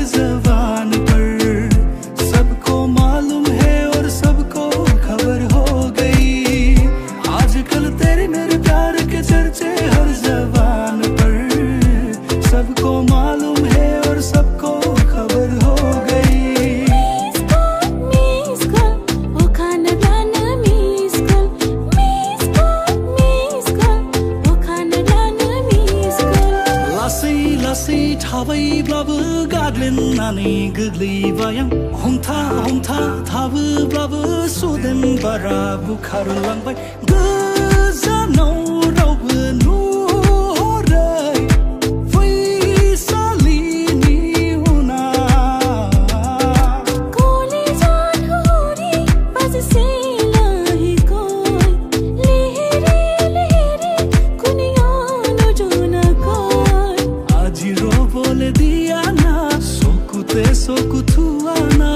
हर जबान पर। सबको मालूम है और सबको खबर हो गई, आजकल तेरे मेरे प्यार के चर्चे हर जबान पर। सबको मालूम है और सबको खबर हो गई। लासै थाबायब्लाबो गाग्लिनानै गोग्लैबाय आं। हमथा थाबोब्लाबो सुदेम बारा बुखारलांबाय। गोजानाव रावबो नुहुरै फैसालिनि बोले दिया ना सोकुते सोकु थुआ ना।